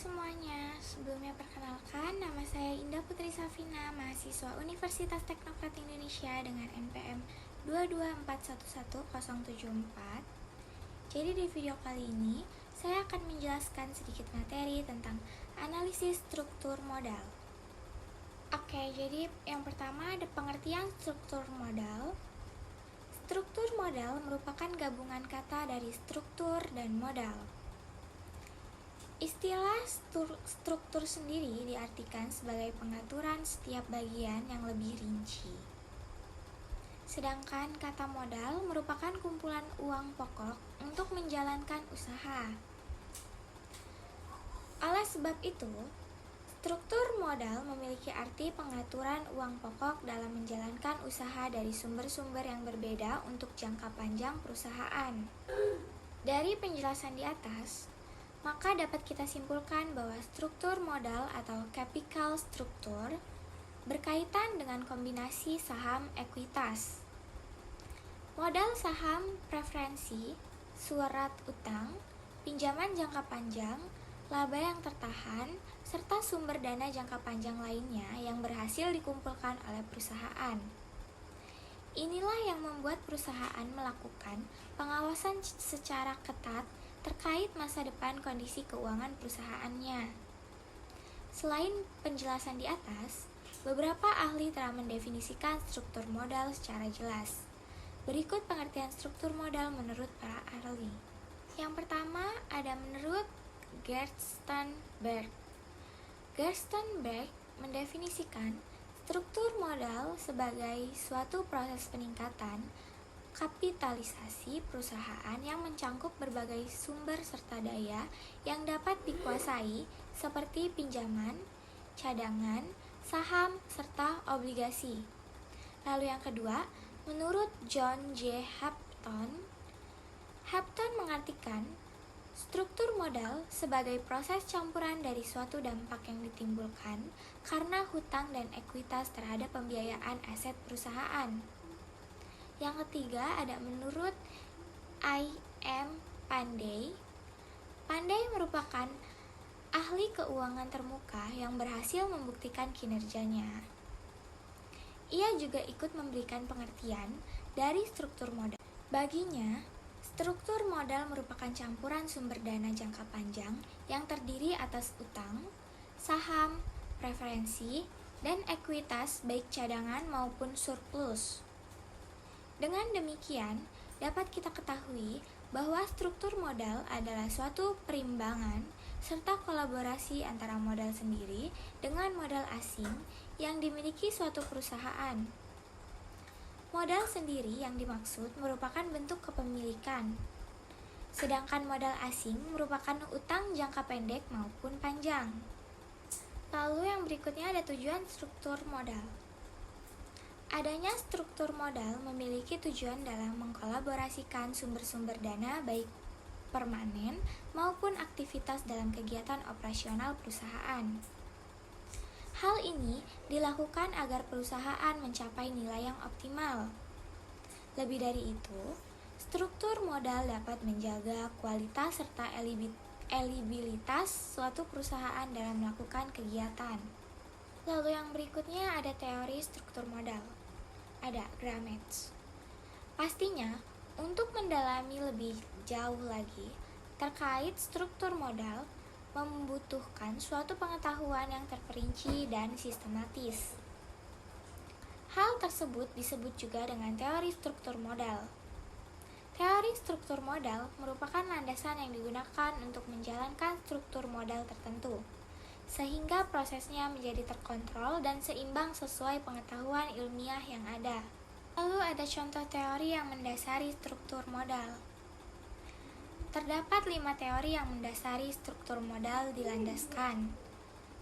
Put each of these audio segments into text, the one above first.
semuanya, sebelumnya perkenalkan nama saya Indah Putri Safina, mahasiswa Universitas Teknokrat Indonesia dengan NPM 224111074. Jadi di video kali ini, saya akan menjelaskan sedikit materi tentang analisis struktur modal. Oke, jadi yang pertama ada pengertian struktur modal. Struktur modal merupakan gabungan kata dari struktur dan modal. Istilah struktur sendiri diartikan sebagai pengaturan setiap bagian yang lebih rinci. Sedangkan kata modal merupakan kumpulan uang pokok untuk menjalankan usaha. Oleh sebab itu, struktur modal memiliki arti pengaturan uang pokok dalam menjalankan usaha dari sumber-sumber yang berbeda untuk jangka panjang perusahaan. Dari penjelasan di atas, maka dapat kita simpulkan bahwa struktur modal atau capital structure berkaitan dengan kombinasi saham ekuitas. Modal saham preferensi, surat utang, pinjaman jangka panjang, laba yang tertahan, serta sumber dana jangka panjang lainnya yang berhasil dikumpulkan oleh perusahaan. Inilah yang membuat perusahaan melakukan pengawasan secara ketat terkait masa depan kondisi keuangan perusahaannya. Selain penjelasan di atas, beberapa ahli telah mendefinisikan struktur modal secara jelas. Berikut pengertian struktur modal menurut para ahli. Yang pertama ada menurut Gerstenberg. Gerstenberg mendefinisikan struktur modal sebagai suatu proses peningkatan kapitalisasi perusahaan yang mencangkup berbagai sumber serta daya yang dapat dikuasai seperti pinjaman, cadangan, saham, serta obligasi. Lalu yang kedua, menurut John J. Hampton mengartikan struktur modal sebagai proses campuran dari suatu dampak yang ditimbulkan karena hutang dan ekuitas terhadap pembiayaan aset perusahaan. Yang ketiga ada menurut I.M. Pandey. Pandey merupakan ahli keuangan termuka yang berhasil membuktikan kinerjanya. Ia juga ikut memberikan pengertian dari struktur modal. Baginya, struktur modal merupakan campuran sumber dana jangka panjang yang terdiri atas utang, saham, preferensi, dan ekuitas baik cadangan maupun surplus. Dengan demikian, dapat kita ketahui bahwa struktur modal adalah suatu perimbangan serta kolaborasi antara modal sendiri dengan modal asing yang dimiliki suatu perusahaan. Modal sendiri yang dimaksud merupakan bentuk kepemilikan, sedangkan modal asing merupakan utang jangka pendek maupun panjang. Lalu yang berikutnya ada tujuan struktur modal. Adanya struktur modal memiliki tujuan dalam mengkolaborasikan sumber-sumber dana baik permanen maupun aktivitas dalam kegiatan operasional perusahaan. Hal ini dilakukan agar perusahaan mencapai nilai yang optimal. Lebih dari itu, struktur modal dapat menjaga kualitas serta eligibilitas suatu perusahaan dalam melakukan kegiatan. Lalu yang berikutnya ada teori struktur modal. Ada Grametz. Pastinya, untuk mendalami lebih jauh lagi terkait struktur modal membutuhkan suatu pengetahuan yang terperinci dan sistematis. Hal tersebut disebut juga dengan teori struktur modal. Teori struktur modal merupakan landasan yang digunakan untuk menjalankan struktur modal tertentu, sehingga prosesnya menjadi terkontrol dan seimbang sesuai pengetahuan ilmiah yang ada. Lalu ada contoh teori yang mendasari struktur modal. Terdapat 5 teori yang mendasari struktur modal dilandaskan.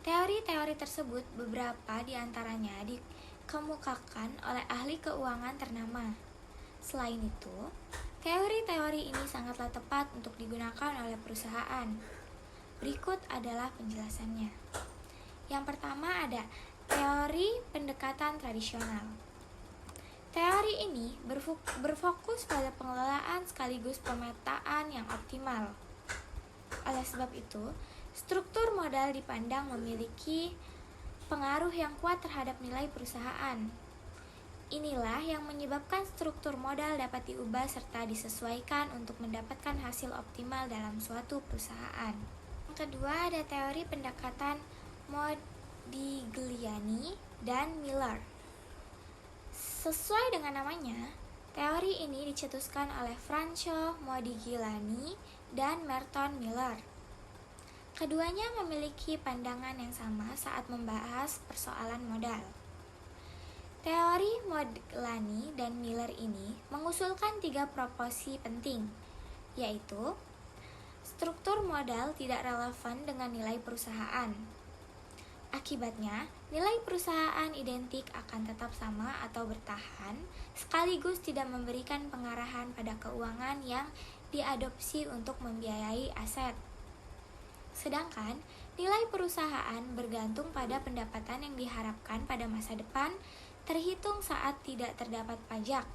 Teori-teori tersebut beberapa diantaranya dikemukakan oleh ahli keuangan ternama. Selain itu, teori-teori ini sangatlah tepat untuk digunakan oleh perusahaan. Berikut adalah penjelasannya. Yang pertama ada teori pendekatan tradisional. Teori ini berfokus pada pengelolaan sekaligus pemetaan yang optimal. Oleh sebab itu, struktur modal dipandang memiliki pengaruh yang kuat terhadap nilai perusahaan. Inilah yang menyebabkan struktur modal dapat diubah serta disesuaikan untuk mendapatkan hasil optimal dalam suatu perusahaan. Yang kedua, ada teori pendekatan Modigliani dan Miller. Sesuai dengan namanya, teori ini dicetuskan oleh Franco Modigliani dan Merton Miller. Keduanya memiliki pandangan yang sama saat membahas persoalan modal. Teori Modigliani dan Miller ini mengusulkan 3 proporsi penting, yaitu struktur modal tidak relevan dengan nilai perusahaan. Akibatnya, nilai perusahaan identik akan tetap sama atau bertahan, sekaligus tidak memberikan pengarahan pada keuangan yang diadopsi untuk membiayai aset. Sedangkan, nilai perusahaan bergantung pada pendapatan yang diharapkan pada masa depan, terhitung saat tidak terdapat pajak.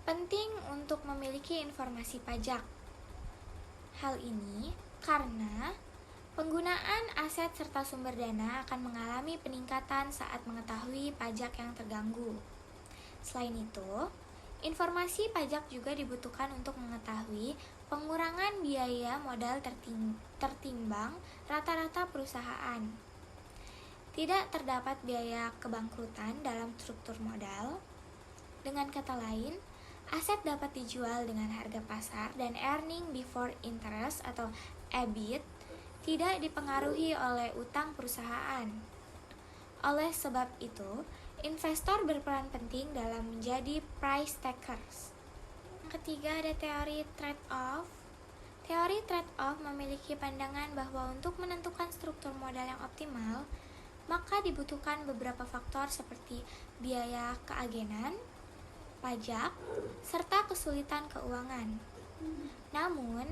Penting untuk memiliki informasi pajak. Hal ini karena penggunaan aset serta sumber dana akan mengalami peningkatan saat mengetahui pajak yang terganggu. Selain itu, informasi pajak juga dibutuhkan untuk mengetahui pengurangan biaya modal tertimbang rata-rata perusahaan. Tidak terdapat biaya kebangkrutan dalam struktur modal. Dengan kata lain, aset dapat dijual dengan harga pasar dan earning before interest atau EBIT tidak dipengaruhi oleh utang perusahaan. Oleh sebab itu, investor berperan penting dalam menjadi price takers. Yang ketiga, ada teori trade-off. Teori trade-off memiliki pandangan bahwa untuk menentukan struktur modal yang optimal, maka dibutuhkan beberapa faktor seperti biaya keagenan, pajak, serta kesulitan keuangan. Namun,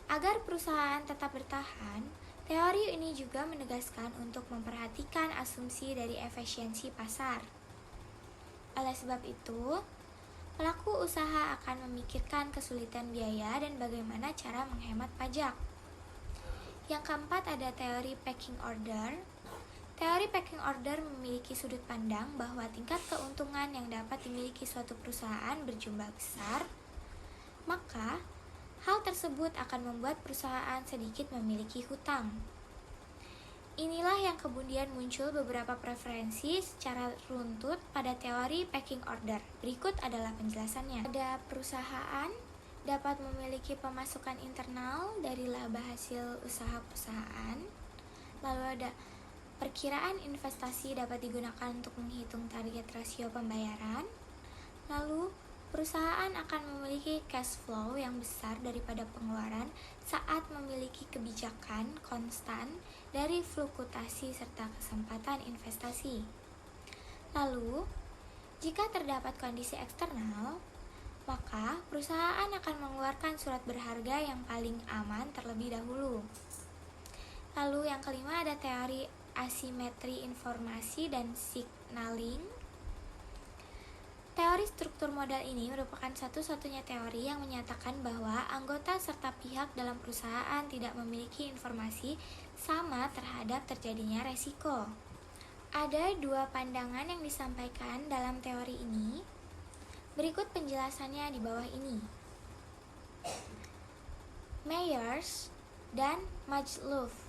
agar perusahaan tetap bertahan, teori ini juga menegaskan untuk memperhatikan asumsi dari efisiensi pasar. Oleh sebab itu, pelaku usaha akan memikirkan kesulitan biaya dan bagaimana cara menghemat pajak. Yang keempat, ada teori pecking order. Teori pecking order memiliki sudut pandang bahwa tingkat keuntungan yang dapat dimiliki suatu perusahaan berjumlah besar, maka hal tersebut akan membuat perusahaan sedikit memiliki hutang. Inilah yang kemudian muncul beberapa preferensi secara runtut pada teori pecking order. Berikut adalah penjelasannya. Ada perusahaan dapat memiliki pemasukan internal dari laba hasil usaha perusahaan. Lalu ada perkiraan investasi dapat digunakan untuk menghitung target rasio pembayaran. Lalu, perusahaan akan memiliki cash flow yang besar daripada pengeluaran saat memiliki kebijakan konstan dari fluktuasi serta kesempatan investasi. Lalu, jika terdapat kondisi eksternal, maka perusahaan akan mengeluarkan surat berharga yang paling aman terlebih dahulu. Lalu yang kelima, ada teori asimetri informasi dan signaling. Teori struktur modal ini merupakan satu-satunya teori yang menyatakan bahwa anggota serta pihak dalam perusahaan tidak memiliki informasi sama terhadap terjadinya resiko. Ada 2 pandangan yang disampaikan dalam teori ini. Berikut penjelasannya di bawah ini. Meyers dan Majlouf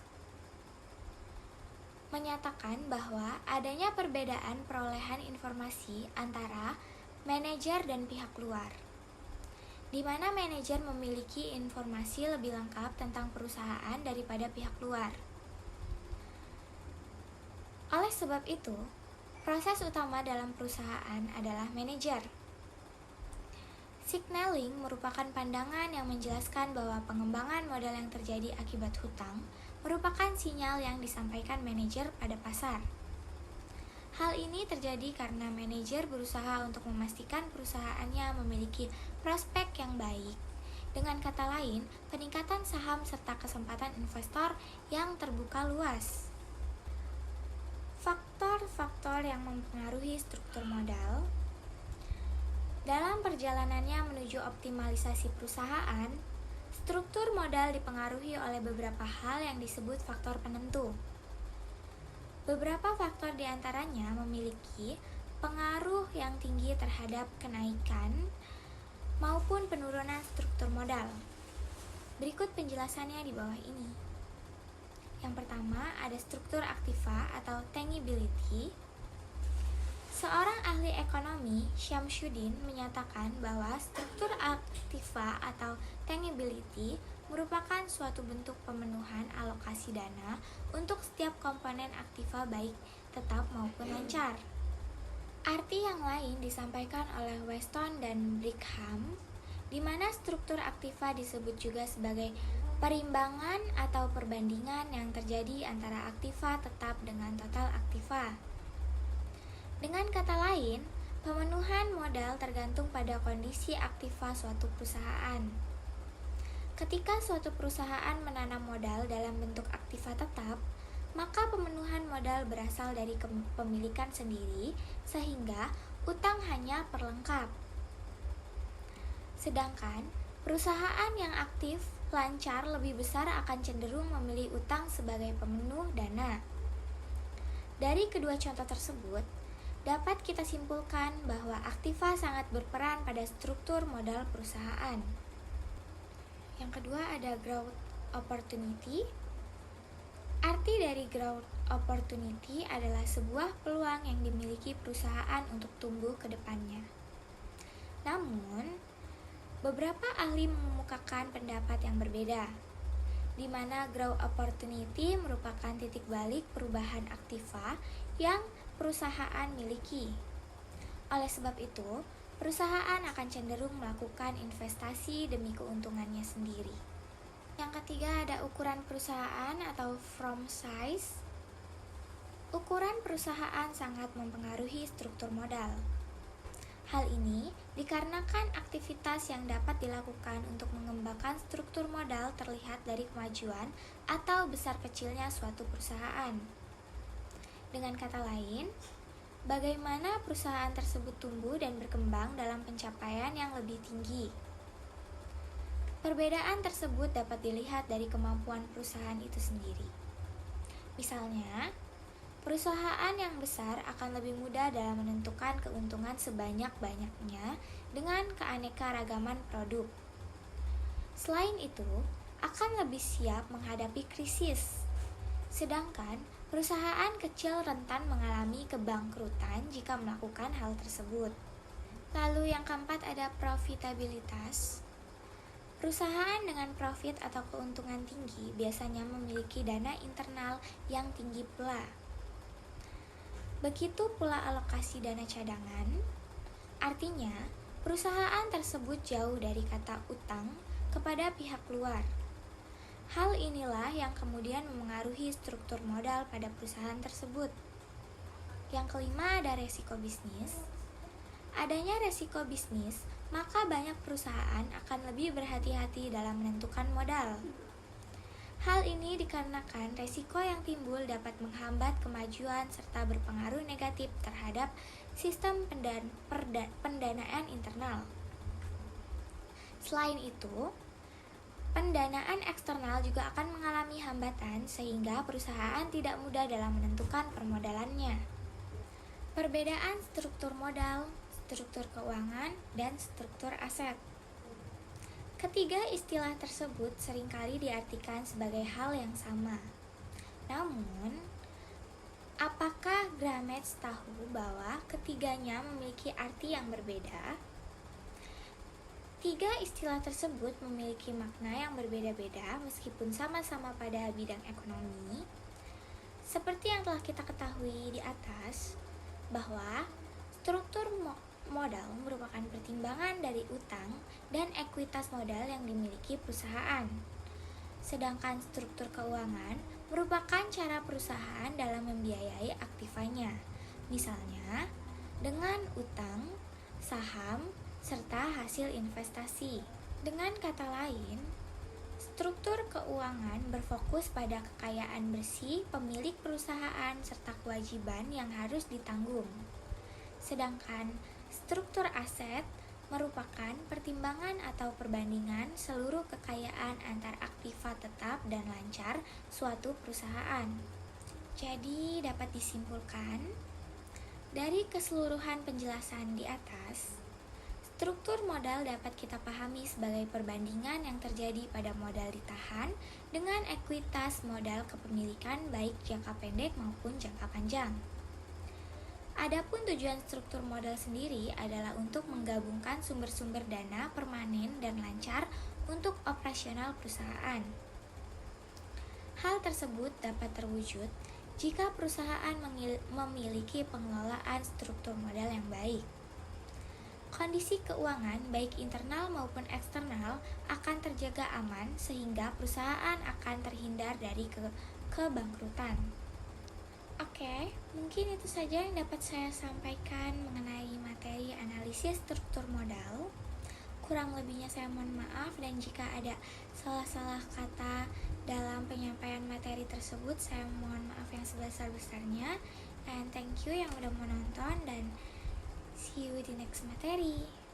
menyatakan bahwa adanya perbedaan perolehan informasi antara manajer dan pihak luar, di mana manajer memiliki informasi lebih lengkap tentang perusahaan daripada pihak luar. Oleh sebab itu, proses utama dalam perusahaan adalah manajer. Signaling merupakan pandangan yang menjelaskan bahwa pengembangan modal yang terjadi akibat hutang merupakan sinyal yang disampaikan manajer pada pasar. Hal ini terjadi karena manajer berusaha untuk memastikan perusahaannya memiliki prospek yang baik. Dengan kata lain, peningkatan saham serta kesempatan investor yang terbuka luas. Faktor-faktor yang mempengaruhi struktur modal. Dalam perjalanannya menuju optimalisasi perusahaan, Struktur modal dipengaruhi oleh beberapa hal yang disebut faktor penentu. Beberapa faktor diantaranya memiliki pengaruh yang tinggi terhadap kenaikan maupun penurunan struktur modal. Berikut penjelasannya di bawah ini. Yang pertama, ada struktur aktiva atau tangibility. Seorang ahli ekonomi, Syamsuddin, menyatakan bahwa struktur aktiva atau tangibility merupakan suatu bentuk pemenuhan alokasi dana untuk setiap komponen aktiva baik tetap maupun lancar. Arti yang lain disampaikan oleh Weston dan Brigham, di mana struktur aktiva disebut juga sebagai perimbangan atau perbandingan yang terjadi antara aktiva tetap dengan total aktiva. Dengan kata lain, pemenuhan modal tergantung pada kondisi aktiva suatu perusahaan. Ketika suatu perusahaan menanam modal dalam bentuk aktiva tetap, maka pemenuhan modal berasal dari kepemilikan sendiri, sehingga utang hanya perlengkap. Sedangkan perusahaan yang aktif, lancar, lebih besar akan cenderung memilih utang sebagai pemenuh dana. Dari kedua contoh tersebut, dapat kita simpulkan bahwa aktiva sangat berperan pada struktur modal perusahaan. Yang kedua ada growth opportunity. Arti dari growth opportunity adalah sebuah peluang yang dimiliki perusahaan untuk tumbuh ke depannya. Namun, beberapa ahli mengemukakan pendapat yang berbeda, di mana growth opportunity merupakan titik balik perubahan aktiva yang perusahaan miliki. Oleh sebab itu, perusahaan akan cenderung melakukan investasi demi keuntungannya sendiri. Yang ketiga ada ukuran perusahaan atau firm size. Ukuran perusahaan sangat mempengaruhi struktur modal. Hal ini dikarenakan aktivitas yang dapat dilakukan untuk mengembangkan struktur modal terlihat dari kemajuan atau besar kecilnya suatu perusahaan. Dengan kata lain, bagaimana perusahaan tersebut tumbuh dan berkembang dalam pencapaian yang lebih tinggi. Perbedaan tersebut dapat dilihat dari kemampuan perusahaan itu sendiri. Misalnya, perusahaan yang besar akan lebih mudah dalam menentukan keuntungan sebanyak-banyaknya dengan keanekaragaman produk. Selain itu, akan lebih siap menghadapi krisis. Sedangkan perusahaan kecil rentan mengalami kebangkrutan jika melakukan hal tersebut. Lalu yang keempat ada profitabilitas. Perusahaan dengan profit atau keuntungan tinggi biasanya memiliki dana internal yang tinggi pula. Begitu pula alokasi dana cadangan, artinya perusahaan tersebut jauh dari kata utang kepada pihak luar. Hal inilah yang kemudian memengaruhi struktur modal pada perusahaan tersebut. Yang kelima ada resiko bisnis. Adanya resiko bisnis, maka banyak perusahaan akan lebih berhati-hati dalam menentukan modal. Hal ini dikarenakan resiko yang timbul dapat menghambat kemajuan serta berpengaruh negatif terhadap sistem pendanaan internal. Selain itu, pendanaan eksternal juga akan mengalami hambatan sehingga perusahaan tidak mudah dalam menentukan permodalannya. Perbedaan struktur modal, struktur keuangan, dan struktur aset. Ketiga istilah tersebut seringkali diartikan sebagai hal yang sama. Namun, apakah Grammatz tahu bahwa ketiganya memiliki arti yang berbeda? Tiga istilah tersebut memiliki makna yang berbeda-beda meskipun sama-sama pada bidang ekonomi. Seperti yang telah kita ketahui di atas, bahwa struktur modal merupakan pertimbangan dari utang dan ekuitas modal yang dimiliki perusahaan. Sedangkan struktur keuangan merupakan cara perusahaan dalam membiayai aktivanya, misalnya dengan utang, saham, serta hasil investasi. Dengan kata lain, struktur keuangan berfokus pada kekayaan bersih pemilik perusahaan serta kewajiban yang harus ditanggung. Sedangkan struktur aset merupakan pertimbangan atau perbandingan seluruh kekayaan antar aktiva tetap dan lancar suatu perusahaan. Jadi, dapat disimpulkan dari keseluruhan penjelasan di atas, struktur modal dapat kita pahami sebagai perbandingan yang terjadi pada modal ditahan dengan ekuitas modal kepemilikan baik jangka pendek maupun jangka panjang. Adapun tujuan struktur modal sendiri adalah untuk menggabungkan sumber-sumber dana permanen dan lancar untuk operasional perusahaan. Hal tersebut dapat terwujud jika perusahaan memiliki pengelolaan struktur modal yang baik. Kondisi keuangan baik internal maupun eksternal akan terjaga aman sehingga perusahaan akan terhindar dari kebangkrutan. Oke, mungkin itu saja yang dapat saya sampaikan mengenai materi analisis struktur modal. Kurang lebihnya saya mohon maaf, dan jika ada salah-salah kata dalam penyampaian materi tersebut, saya mohon maaf yang sebesar-besarnya. And thank you yang udah menonton, dan see you di next materi.